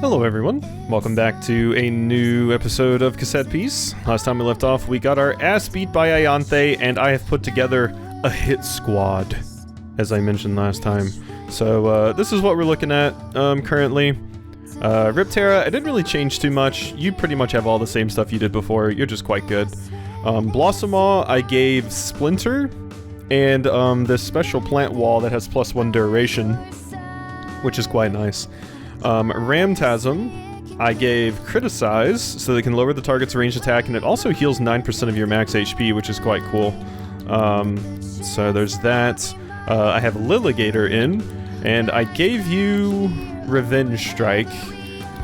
Hello everyone, welcome back to a new episode of Cassette Piece. Last time we left off, we got our ass beat by Ianthe, and I have put together a hit squad, as I mentioned last time. So this is what we're looking at currently. Riptera, I didn't really change too much. You pretty much have all the same stuff you did before, you're just quite good. Blossomaw, I gave Splinter, and this special plant wall that has +1 duration, which is quite nice. Ramtasm, I gave Criticize, so they can lower the target's ranged attack, and it also heals 9% of your max HP, which is quite cool. So there's that. I have Lilligator in, and I gave you Revenge Strike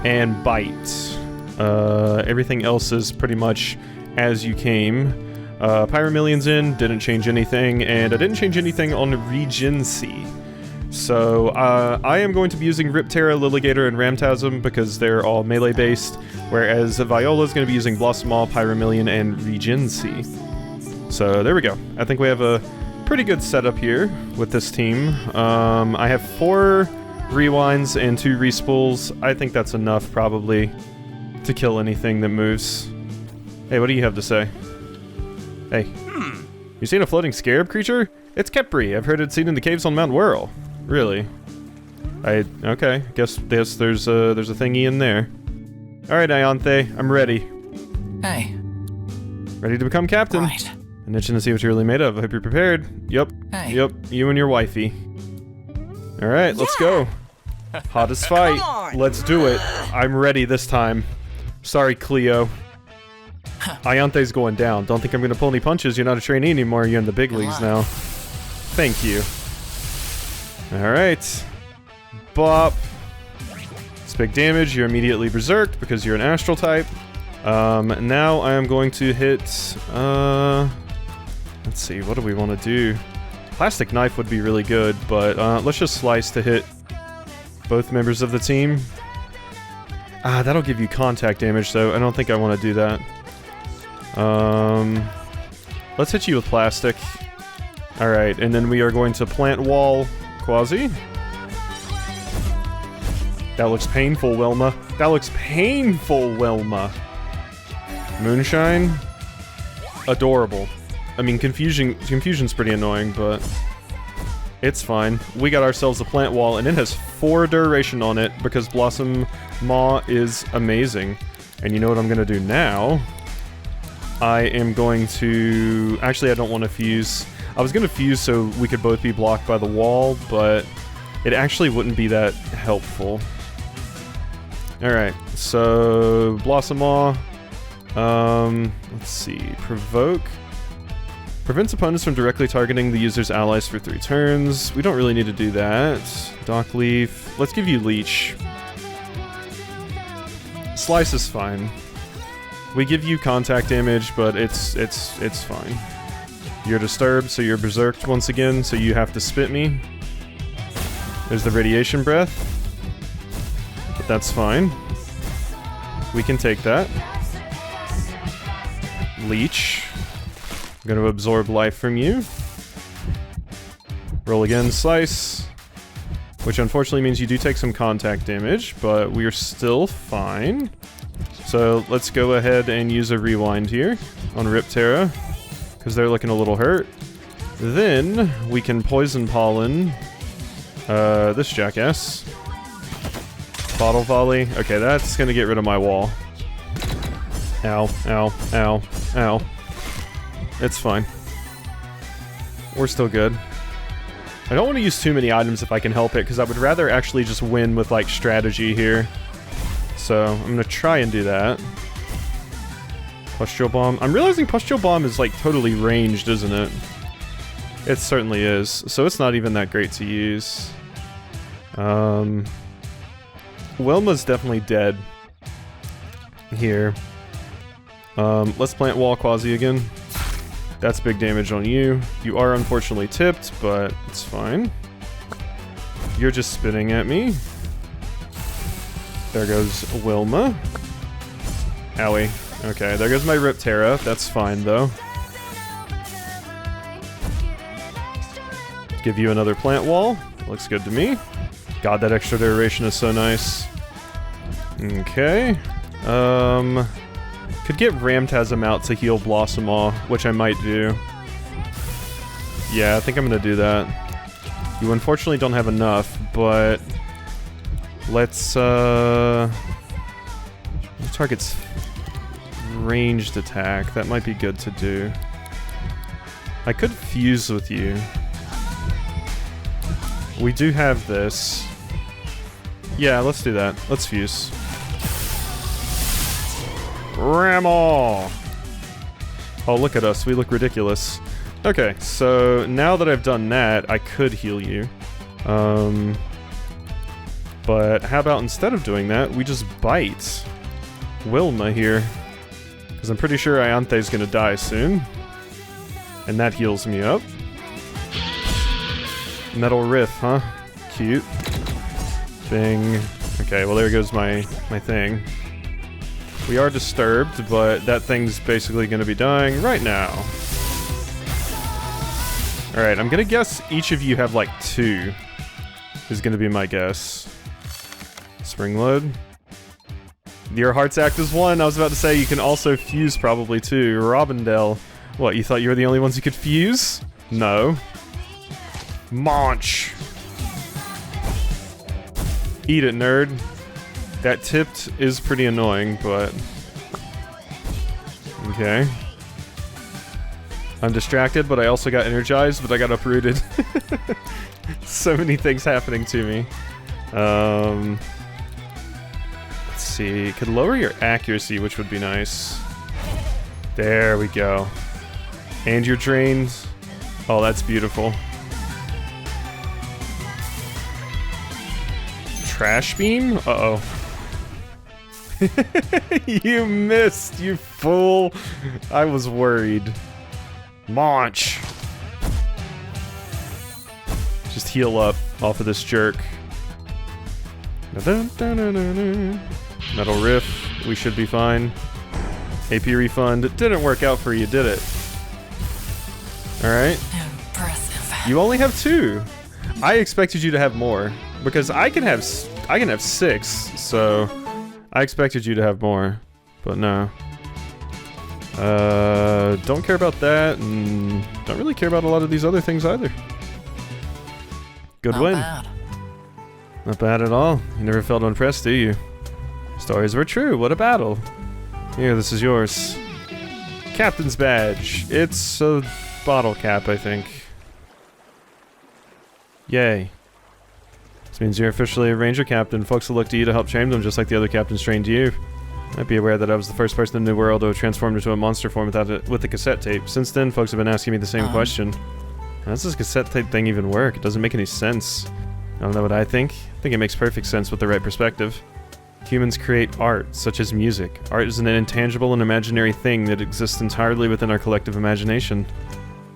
and Bite. Everything else is pretty much as you came. Pyromillion's in, didn't change anything, and I didn't change anything on Regency. So, I am going to be using Riptera, Lilligator, and Ramtasm because they're all melee-based, whereas Viola's going to be using Blossomaw, Pyromillion, and Regency. So, there we go. I think we have a pretty good setup here with this team. I have 4 rewinds and 2 respools. I think that's enough, probably, to kill anything that moves. Hey, what do you have to say? Hey. You seen a floating scarab creature? It's Kepri. I've heard it's seen in the caves on Mount Whirl. Really? Okay. Guess there's a thingy in there. Alright, Ianthe, I'm ready. Hey. Ready to become captain. Right. I'm itching to see what you're really made of. I hope you're prepared. Yep. Hey. Yep. You and your wifey. Alright, let's go. Hottest fight. Let's do it. I'm ready this time. Sorry, Cleo. Ianthe's going down. Don't think I'm gonna pull any punches. You're not a trainee anymore. You're in the big leagues now. Thank you. Alright. Bop. It's big damage. You're immediately berserked because you're an astral type. Now I am going to hit, let's see, what do we want to do? Plastic Knife would be really good, but let's just Slice to hit both members of the team. That'll give you contact damage, so I don't think I want to do that. Let's hit you with Plastic. Alright, and then we are going to Plant Wall Quasi. That looks painful, Wilma. That looks painful, Wilma. Moonshine. Adorable. I mean, Confusion's pretty annoying, but it's fine. We got ourselves a Plant Wall, and it has 4 duration on it because Blossomaw is amazing. And you know what I'm gonna do now? I am going to... Actually, I don't want to fuse. I was going to fuse so we could both be blocked by the wall, but it actually wouldn't be that helpful. Alright, so... Blossomaw. Let's see. Provoke. Prevents opponents from directly targeting the user's allies for 3 turns. We don't really need to do that. Dock Leaf. Let's give you Leech. Slice is fine. We give you contact damage, but it's fine. You're disturbed, so you're berserked once again, so you have to spit me. There's the Radiation Breath. But that's fine. We can take that. Leech. I'm gonna absorb life from you. Roll again, Slice. Which unfortunately means you do take some contact damage, but we're still fine. So let's go ahead and use a rewind here on Riptera, because they're looking a little hurt. Then we can Poison Pollen this jackass. Bottle Volley. Okay, that's gonna get rid of my wall. Ow, ow, ow, ow. It's fine. We're still good. I don't want to use too many items if I can help it, because I would rather actually just win with, like, strategy here. So, I'm gonna try and do that. Pustule Bomb. I'm realizing Pustule Bomb is, like, totally ranged, isn't it? It certainly is. So it's not even that great to use. Wilma's definitely dead. Here. Let's Plant Wall Quasi again. That's big damage on you. You are unfortunately tipped, but it's fine. You're just spitting at me. There goes Wilma. Owie. Okay, there goes my Riptera. That's fine, though. Give you another Plant Wall. Looks good to me. God, that extra duration is so nice. Okay. Could get Ramtasm out to heal Blossomaw, which I might do. Yeah, I think I'm gonna do that. You unfortunately don't have enough, but let's target's ranged attack. That might be good to do. I could fuse with you. We do have this. Yeah, let's do that. Let's fuse. Ramaw! Oh, look at us. We look ridiculous. Okay, so now that I've done that, I could heal you. But how about instead of doing that, we just bite Wilma here. Because I'm pretty sure Ianthe's gonna die soon. And that heals me up. Metal Riff, huh? Cute. Bing. Okay, well there goes my thing. We are disturbed, but that thing's basically gonna be dying right now. Alright, I'm gonna guess each of you have like 2. Is gonna be my guess. Spring load. Your hearts act as 1. I was about to say you can also fuse probably too. Robindel. What, you thought you were the only ones who could fuse? No. Maunch. Eat it, nerd. That tipped is pretty annoying, but... Okay. I'm distracted, but I also got energized, but I got uprooted. So many things happening to me. Let's see. Could lower your accuracy, which would be nice. There we go. And you're drained. Oh, that's beautiful. Trash beam? Uh-oh. You missed, you fool! I was worried. Maunch! Just heal up off of this jerk. Metal Riff, we should be fine. AP refund, it didn't work out for you, did it? Alright. Impressive. You only have 2. I expected you to have more. Because I can have 6, so... I expected you to have more, but no. Don't care about that, and don't really care about a lot of these other things either. Good win. Not bad. Not bad at all. You never felt unimpressed, do you? Stories were true, what a battle. Here, this is yours. Captain's badge. It's a bottle cap, I think. Yay. This means you're officially a ranger captain. Folks will look to you to help train them just like the other captains trained you. Might be aware that I was the first person in the New World to have transformed into a monster form with the cassette tape. Since then, folks have been asking me the same question. How does this cassette tape thing even work? It doesn't make any sense. I don't know what I think. I think it makes perfect sense with the right perspective. Humans create art, such as music. Art is an intangible and imaginary thing that exists entirely within our collective imagination.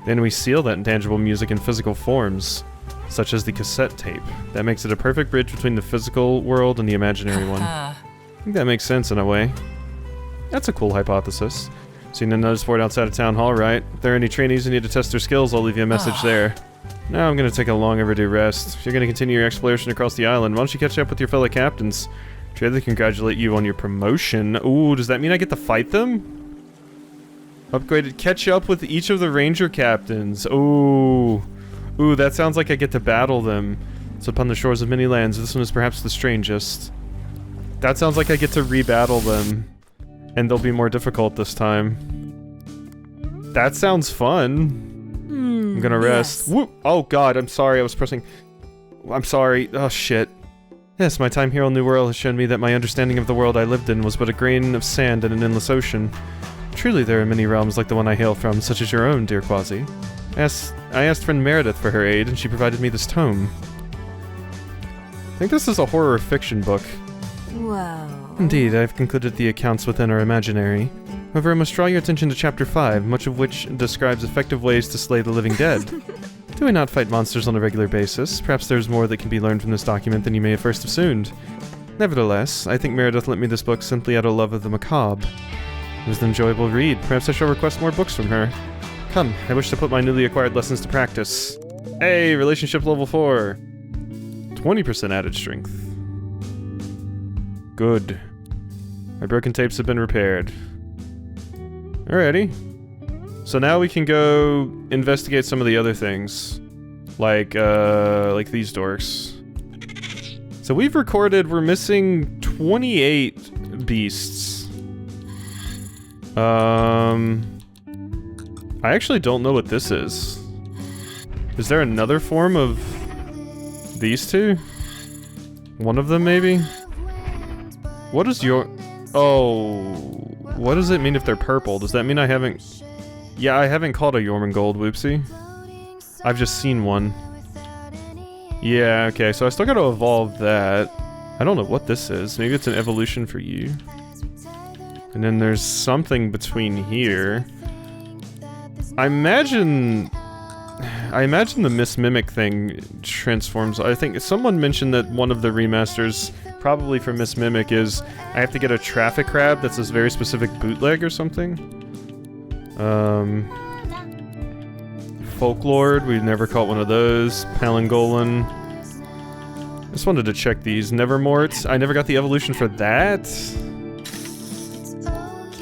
Then we seal that intangible music in physical forms, such as the cassette tape. That makes it a perfect bridge between the physical world and the imaginary one. I think that makes sense in a way. That's a cool hypothesis. Seen a notice board outside of Town Hall, right? If there are any trainees who need to test their skills, I'll leave you a message there. Now I'm gonna take a long overdue rest. If you're gonna continue your exploration across the island, why don't you catch up with your fellow captains? Try to congratulate you on your promotion. Ooh, does that mean I get to fight them? Upgraded, catch up with each of the ranger captains. Ooh. Ooh, that sounds like I get to battle them. So upon the shores of many lands, this one is perhaps the strangest. That sounds like I get to re-battle them. And they'll be more difficult this time. That sounds fun. I'm gonna rest. Yes. Whoop! Oh god, I'm sorry, I was pressing... I'm sorry. Oh shit. Yes, my time here on New World has shown me that my understanding of the world I lived in was but a grain of sand in an endless ocean. Truly there are many realms like the one I hail from, such as your own, dear Quasi. I asked friend Meredith for her aid, and she provided me this tome. I think this is a horror fiction book. Whoa. Indeed, I've concluded the accounts within are imaginary. However, I must draw your attention to Chapter 5, much of which describes effective ways to slay the living dead. Do we not fight monsters on a regular basis? Perhaps there's more that can be learned from this document than you may have first assumed. Nevertheless, I think Meredith lent me this book simply out of love of the macabre. It was an enjoyable read. Perhaps I shall request more books from her. Come, I wish to put my newly acquired lessons to practice. Hey, relationship level 4. 20% added strength. Good. My broken tapes have been repaired. Alrighty. So now we can go investigate some of the other things. Like these dorks. So we've recorded, we're missing 28 beasts. I actually don't know what this is. Is there another form of these two? One of them, maybe? What is your... Oh... What does it mean if they're purple? Does that mean I haven't... Yeah, I haven't caught a Jormungand, whoopsie. I've just seen one. Yeah, okay, so I still gotta evolve that. I don't know what this is. Maybe it's an evolution for you. And then there's something between here. I imagine the Miss Mimic thing transforms. I think someone mentioned that one of the remasters, probably for Miss Mimic, is I have to get a traffic crab that's this very specific bootleg or something. Folklord, we've never caught one of those. Palingolan. Just wanted to check these. Nevermort, I never got the evolution for that.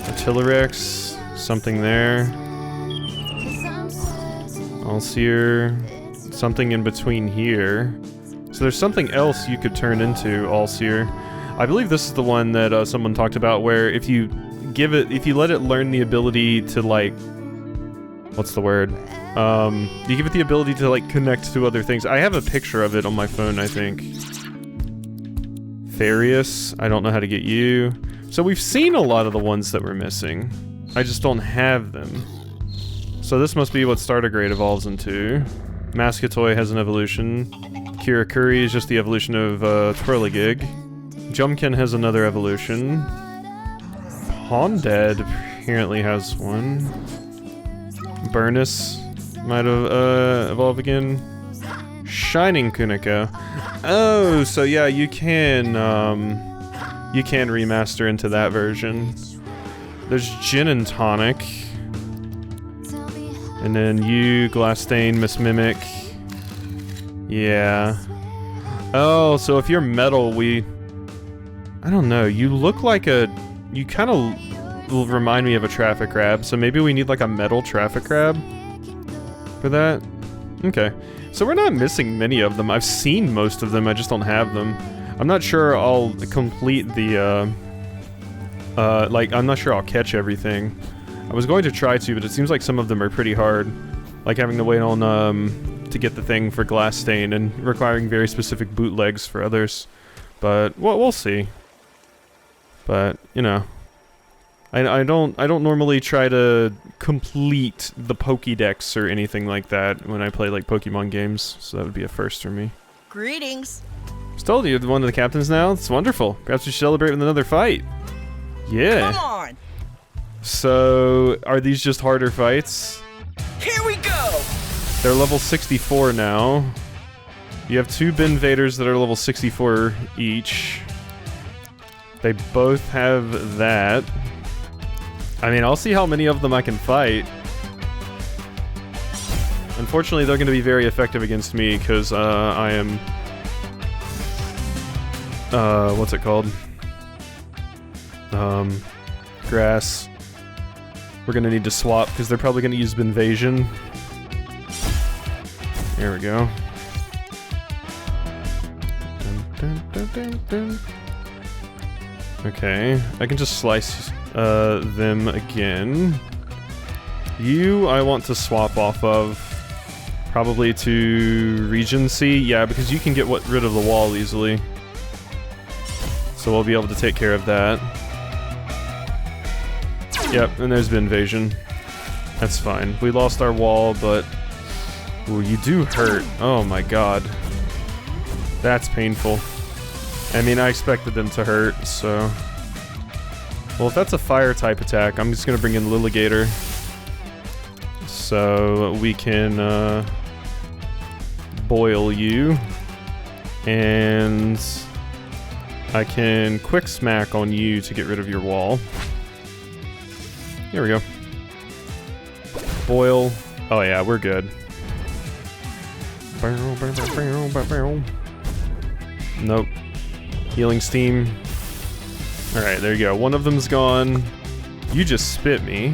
Artillerex, something there. Allseer, something in between here. So there's something else you could turn into, Allseer. I believe this is the one that someone talked about where if you let it learn the ability to like, what's the word? You give it the ability to like connect to other things. I have a picture of it on my phone, I think. Farius, I don't know how to get you. So we've seen a lot of the ones that we're missing. I just don't have them. So this must be what Startergrade evolves into. Mascatoy has an evolution. Kirakuri is just the evolution of Twirligig. Jumkin has another evolution. Hondead apparently has one. Burnus might have evolved again. Shining Kunika. Oh, so yeah, you can remaster into that version. There's Gin and Tonic. And then you, Glastain, Miss Mimic. Yeah. Oh, so if you're metal, I don't know, you look like you kind of will remind me of a traffic crab, so maybe we need like a metal traffic crab for that? Okay. So we're not missing many of them. I've seen most of them, I just don't have them. I'm not sure I'll complete the, I'm not sure I'll catch everything. I was going to try to, but it seems like some of them are pretty hard. Like having to wait on, to get the thing for Glastain and requiring very specific bootlegs for others. But, well, we'll see. But, you know. I don't normally try to complete the Pokédex or anything like that when I play, like, Pokemon games. So that would be a first for me. Greetings. Still, you're one of the captains now? It's wonderful. Perhaps we should celebrate with another fight. Yeah. Come on. So, are these just harder fights? Here we go. They're level 64 now. You have two Binvaders that are level 64 each. They both have that. I mean, I'll see how many of them I can fight. Unfortunately, they're going to be very effective against me because I am... what's it called? Grass. We're gonna need to swap because they're probably gonna use Binvasion. There we go. Okay, I can just slice them again. You, I want to swap off of. Probably to Regency. Yeah, because you can get rid of the wall easily. So we'll be able to take care of that. Yep, and there's Binvasion. That's fine. We lost our wall, but... Ooh, you do hurt. Oh my god. That's painful. I mean, I expected them to hurt, so... Well, if that's a fire-type attack, I'm just gonna bring in Lilligator. So, we can, boil you. And... I can Quick Smack on you to get rid of your wall. Here we go. Boil. Oh yeah, we're good. Nope. Healing Steam. Alright, there you go. One of them's gone. You just spit me.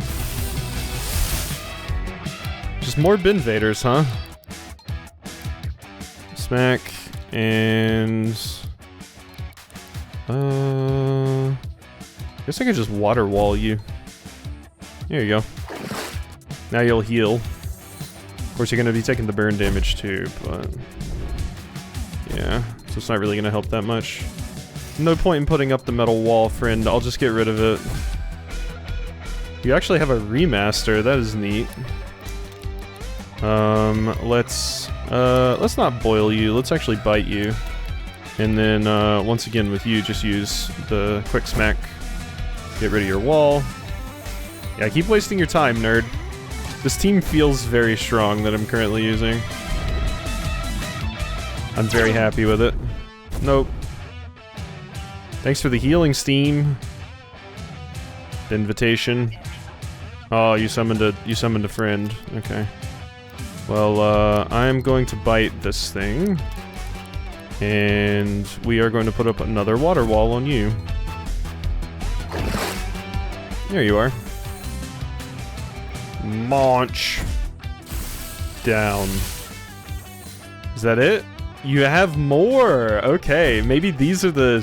Just more bin invaders, huh? Smack. And... guess I could just water wall you. There you go. Now you'll heal. Of course, you're gonna be taking the burn damage too, but... yeah, so it's not really gonna help that much. No point in putting up the metal wall, friend. I'll just get rid of it. You actually have a remaster. That is neat. Let's not boil you. Let's actually bite you. And then, once again with you, just use the quick smack. Get rid of your wall. Yeah, keep wasting your time, nerd. This team feels very strong that I'm currently using. I'm very happy with it. Nope. Thanks for the healing, Steam. The invitation. Oh, you summoned a friend. Okay. Well, I'm going to bite this thing. And we are going to put up another water wall on you. There you are. Launch. Down. Is that it? You have more! Okay, maybe these are the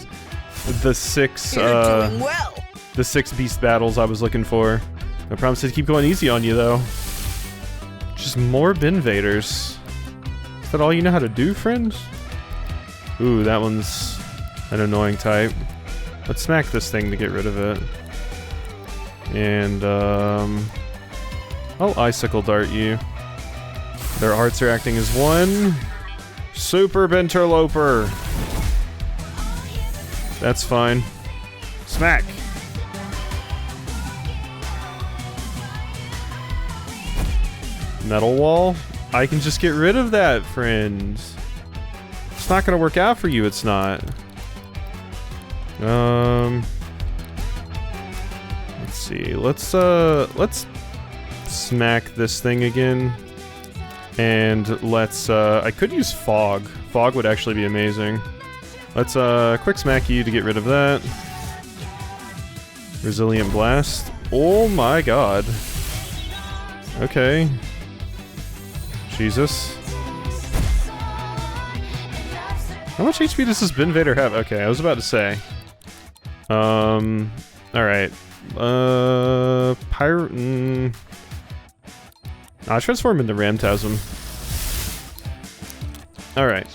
six, You're doing well. the 6 beast battles I was looking for. I promise to keep going easy on you, though. Just more bin invaders. Is that all you know how to do, friends? Ooh, that one's an annoying type. Let's smack this thing to get rid of it. And, I'll icicle dart you. Their arts are acting as one. Super Benterloper. That's fine. Smack. Metal wall? I can just get rid of that, friend. It's not gonna work out for you, it's not. Let's see. Let's smack this thing again. And let's, I could use fog. Fog would actually be amazing. Let's, quick smack you to get rid of that. Resilient blast. Oh my god. Okay. Jesus. How much HP does this bin invader have? Okay, I was about to say. Alright. I'll transform into Ramtasm. Alright.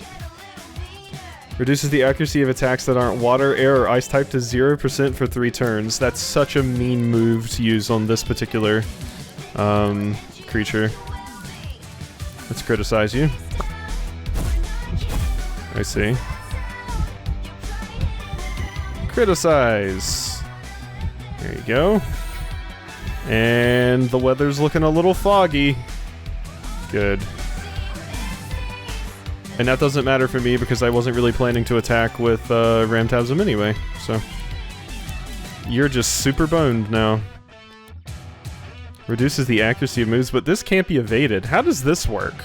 Reduces the accuracy of attacks that aren't water, air, or ice type to 0% for 3 turns. That's such a mean move to use on this particular creature. Let's criticize you. I see. Criticize. There you go. And the weather's looking a little foggy. Good. And that doesn't matter for me because I wasn't really planning to attack with Ramtasm anyway, so. You're just super boned now. Reduces the accuracy of moves, but this can't be evaded. How does this work?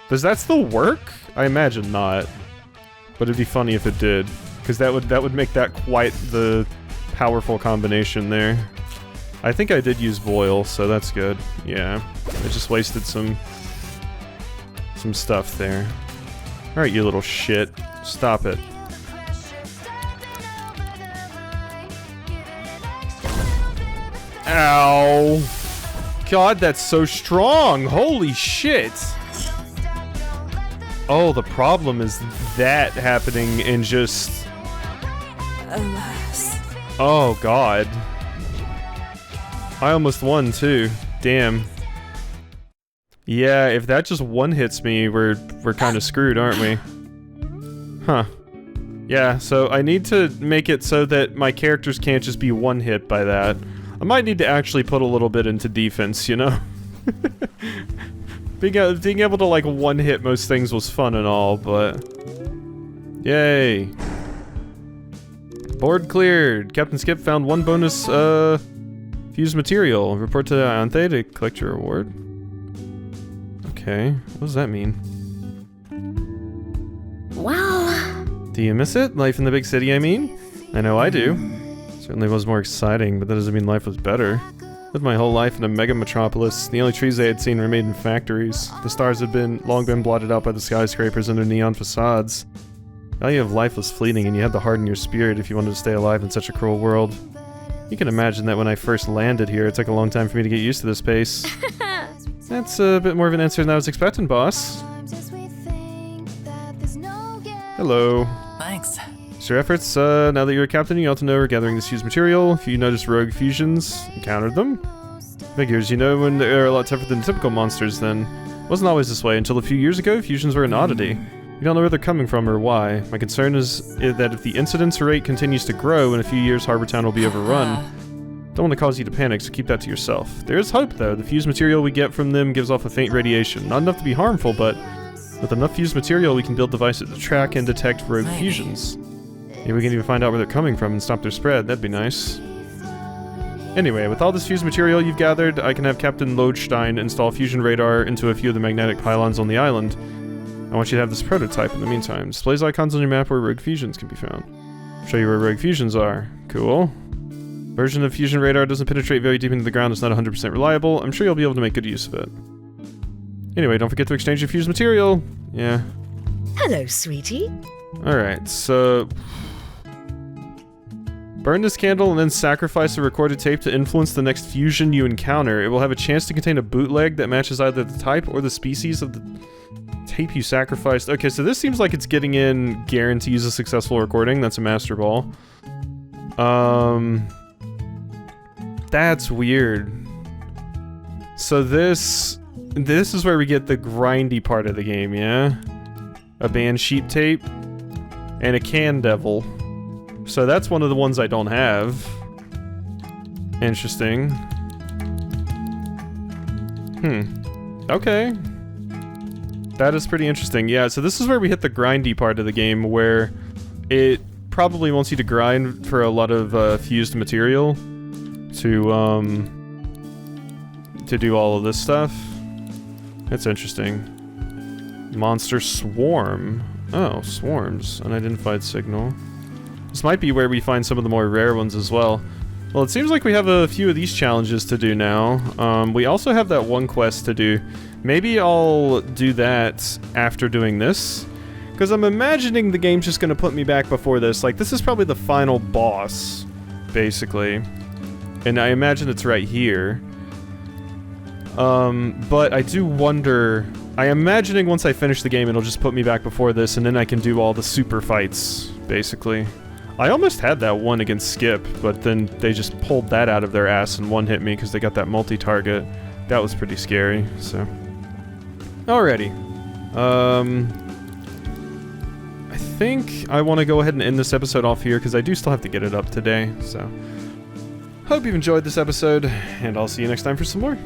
Does that still work? I imagine not. But it'd be funny if it did. Because that would make that quite the powerful combination there. I think I did use Boil, so that's good. Yeah. I just wasted some stuff there. Alright, you little shit. Stop it. Ow! God, that's so strong! Holy shit! Oh, the problem is that happening and just... Alas. Oh, God. I almost won, too. Damn. Yeah, if that just one-hits me, we're kind of screwed, aren't we? Huh. Yeah, so I need to make it so that my characters can't just be one-hit by that. I might need to actually put a little bit into defense, you know? Being able to, like, one-hit most things was fun and all, but... Yay. Board cleared. Captain Skip found 1 bonus, fused material. Report to Ianthe to collect your reward. Okay, what does that mean? Wow. Do you miss it? Life in the big city, I mean? I know I do. Certainly was more exciting, but that doesn't mean life was better. Lived my whole life in a mega metropolis. The only trees I had seen were made in factories. The stars had long been blotted out by the skyscrapers and their neon facades. The value of life was fleeting, and you had to harden your spirit if you wanted to stay alive in such a cruel world. You can imagine that when I first landed here, it took a long time for me to get used to this pace. That's a bit more of an answer than I was expecting, boss. Hello. Thanks. It's your efforts. Now that you're a captain, you ought to know we're gathering this fused material. If you notice rogue fusions, encountered them. Figures, you know when they're a lot tougher than typical monsters then. It wasn't always this way. Until a few years ago, fusions were an oddity. You don't know where they're coming from or why. My concern is that if the incidence rate continues to grow, in a few years Harbor Town will be overrun. Don't want to cause you to panic, so keep that to yourself. There is hope, though. The fused material we get from them gives off a faint radiation. Not enough to be harmful, but with enough fused material we can build devices to track and detect rogue fusions. Maybe we can even find out where they're coming from and stop their spread. That'd be nice. Anyway, with all this fused material you've gathered, I can have Captain Lodestein install fusion radar into a few of the magnetic pylons on the island. I want you to have this prototype in the meantime. Displays icons on your map where rogue fusions can be found. Show you where rogue fusions are. Cool. Version of fusion radar doesn't penetrate very deep into the ground. It's not 100% reliable. I'm sure you'll be able to make good use of it. Anyway, don't forget to exchange your fused material. Yeah. Hello, sweetie. Alright, so... burn this candle and then sacrifice a recorded tape to influence the next fusion you encounter. It will have a chance to contain a bootleg that matches either the type or the species of the tape you sacrificed. Okay, so this seems like it's getting in guarantees a successful recording. That's a master ball. That's weird. So this is where we get the grindy part of the game, yeah? A band sheet tape and a can devil. So that's one of the ones I don't have. Interesting. Okay. That is pretty interesting. Yeah, so this is where we hit the grindy part of the game, where it probably wants you to grind for a lot of fused material to do all of this stuff. That's interesting. Monster swarm. Oh, swarms. Unidentified signal. This might be where we find some of the more rare ones as well. Well, it seems like we have a few of these challenges to do now. We also have that one quest to do. Maybe I'll do that after doing this. Because I'm imagining the game's just going to put me back before this. Like, this is probably the final boss, basically. And I imagine it's right here. But I do wonder... I'm imagining once I finish the game, it'll just put me back before this, and then I can do all the super fights, basically. I almost had that one against Skip, but then they just pulled that out of their ass and one-hit me because they got that multi-target. That was pretty scary, so... Alrighty. I think I want to go ahead and end this episode off here, because I do still have to get it up today, so... Hope you've enjoyed this episode, and I'll see you next time for some more.